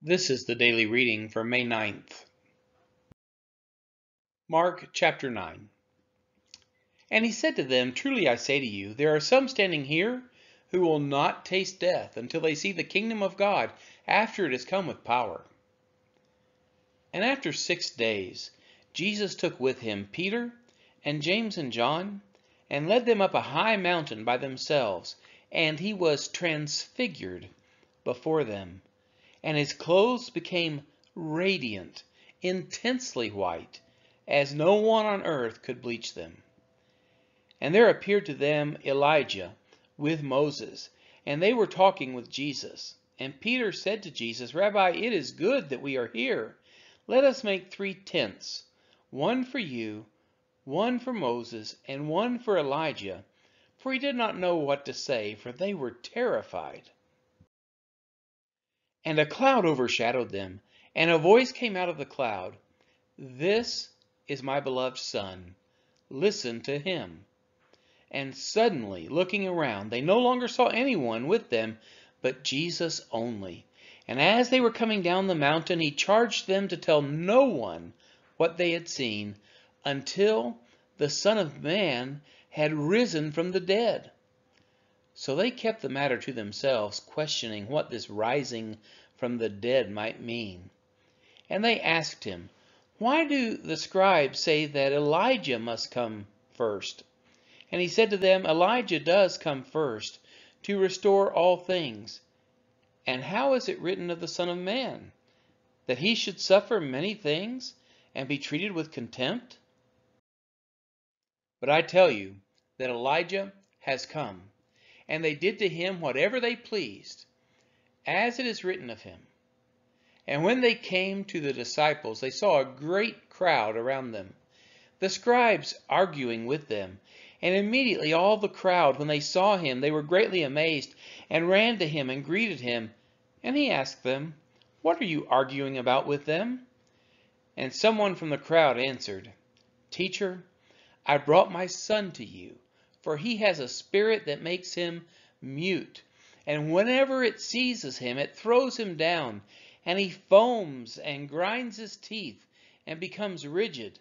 This is the daily reading for May 9th. Mark chapter 9. And he said to them, Truly I say to you, there are some standing here who will not taste death until they see the kingdom of God after it has come with power. And after 6 days, Jesus took with him Peter and James and John, and led them up a high mountain by themselves, and he was transfigured before them. And his clothes became radiant, intensely white, as no one on earth could bleach them. And there appeared to them Elijah with Moses, and they were talking with Jesus. And Peter said to Jesus, Rabbi, it is good that we are here. Let us make 3 tents, one for you, one for Moses, and one for Elijah. For he did not know what to say, for they were terrified. And a cloud overshadowed them, and a voice came out of the cloud, This is my beloved Son. Listen to him. And suddenly, looking around, they no longer saw anyone with them, but Jesus only. And as they were coming down the mountain, he charged them to tell no one what they had seen, until the Son of Man had risen from the dead. So they kept the matter to themselves, questioning what this rising from the dead might mean. And they asked him, Why do the scribes say that Elijah must come first? And he said to them, Elijah does come first to restore all things. And how is it written of the Son of Man, that he should suffer many things and be treated with contempt? But I tell you that Elijah has come, and they did to him whatever they pleased, as it is written of him. And when they came to the disciples, they saw a great crowd around them, the scribes arguing with them. And immediately all the crowd, when they saw him, they were greatly amazed, and ran to him and greeted him. And he asked them, What are you arguing about with them? And someone from the crowd answered, Teacher, I brought my son to you, for he has a spirit that makes him mute. And whenever it seizes him, it throws him down, and he foams and grinds his teeth and becomes rigid.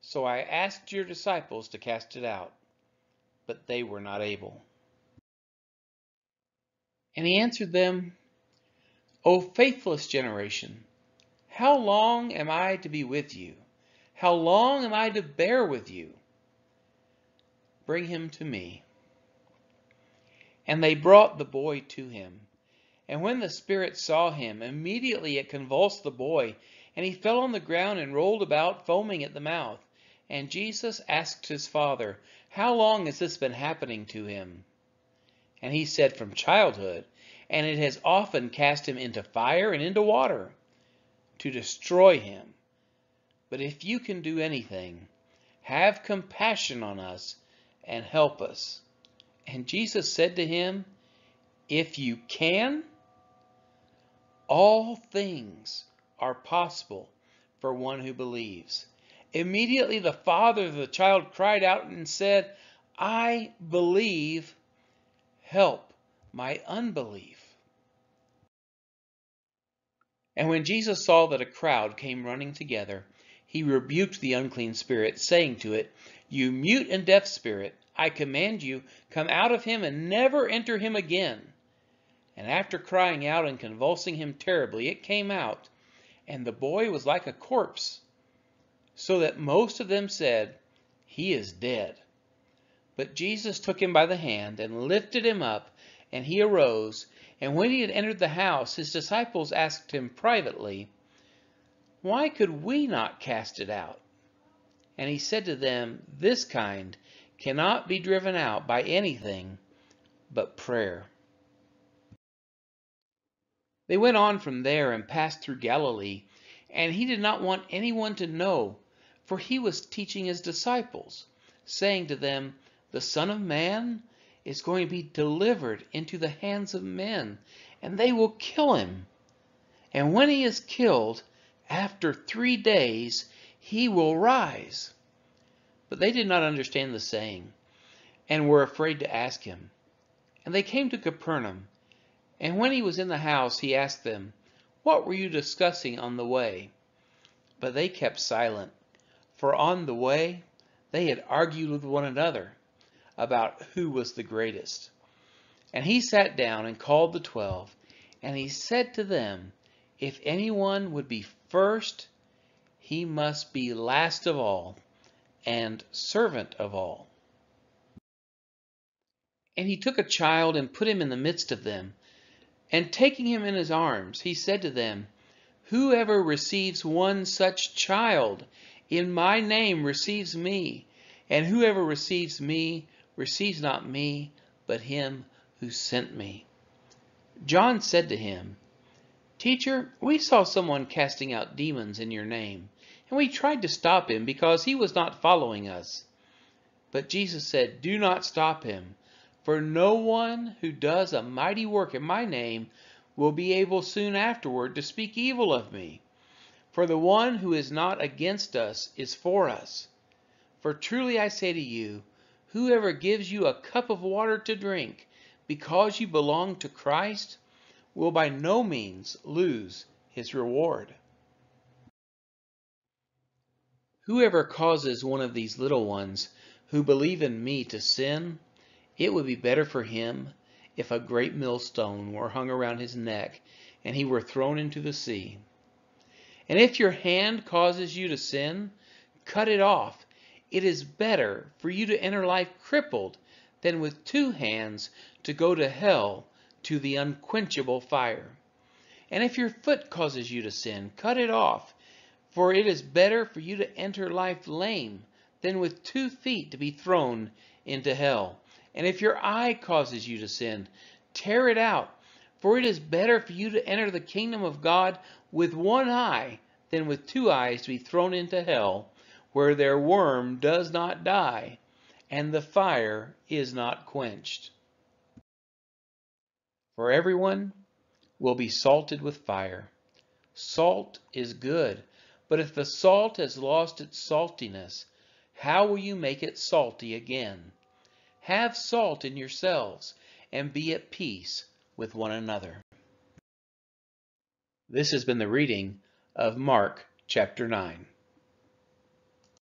So I asked your disciples to cast it out, but they were not able. And he answered them, O faithless generation, how long am I to be with you? How long am I to bear with you? Bring him to me. And they brought the boy to him. And when the spirit saw him, immediately it convulsed the boy, and he fell on the ground and rolled about, foaming at the mouth. And Jesus asked his father, How long has this been happening to him? And he said, From childhood, and it has often cast him into fire and into water, to destroy him. But if you can do anything, have compassion on us and help us. And Jesus said to him, If you can, all things are possible for one who believes. Immediately the father of the child cried out and said, I believe, help my unbelief. And when Jesus saw that a crowd came running together, he rebuked the unclean spirit, saying to it, You mute and deaf spirit, I command you, come out of him and never enter him again. And after crying out and convulsing him terribly, it came out, and the boy was like a corpse, so that most of them said, He is dead. But Jesus took him by the hand and lifted him up, and he arose. And when he had entered the house, his disciples asked him privately, Why could we not cast it out? And he said to them, This kind cannot be driven out by anything but prayer. They went on from there and passed through Galilee, and he did not want anyone to know, for he was teaching his disciples, saying to them, The Son of Man is going to be delivered into the hands of men, and they will kill him. And when he is killed, after 3 days, he will rise. But they did not understand the saying, and were afraid to ask him. And they came to Capernaum. And when he was in the house, he asked them, what were you discussing on the way?" But they kept silent, for on the way they had argued with one another about who was the greatest. And he sat down and called the 12, and he said to them, "If anyone would be first, he must be last of all and servant of all." And he took a child and put him in the midst of them, and taking him in his arms, he said to them, "Whoever receives one such child in my name receives me, and whoever receives me receives not me, but him who sent me." John said to him, "Teacher, we saw someone casting out demons in your name, and we tried to stop him because he was not following us." But Jesus said, "Do not stop him, for no one who does a mighty work in my name will be able soon afterward to speak evil of me. For the one who is not against us is for us. For truly I say to you, whoever gives you a cup of water to drink because you belong to Christ will by no means lose his reward. Whoever causes one of these little ones who believe in me to sin, it would be better for him if a great millstone were hung around his neck and he were thrown into the sea. And if your hand causes you to sin, cut it off. It is better for you to enter life crippled than with two hands to go to hell, to the unquenchable fire. And if your foot causes you to sin, cut it off. For it is better for you to enter life lame than with 2 feet to be thrown into hell. And if your eye causes you to sin, tear it out. For it is better for you to enter the kingdom of God with 1 eye than with 2 eyes to be thrown into hell, where their worm does not die, and the fire is not quenched. For everyone will be salted with fire. Salt is good, but if the salt has lost its saltiness, how will you make it salty again? Have salt in yourselves, and be at peace with one another. This has been the reading of Mark chapter 9.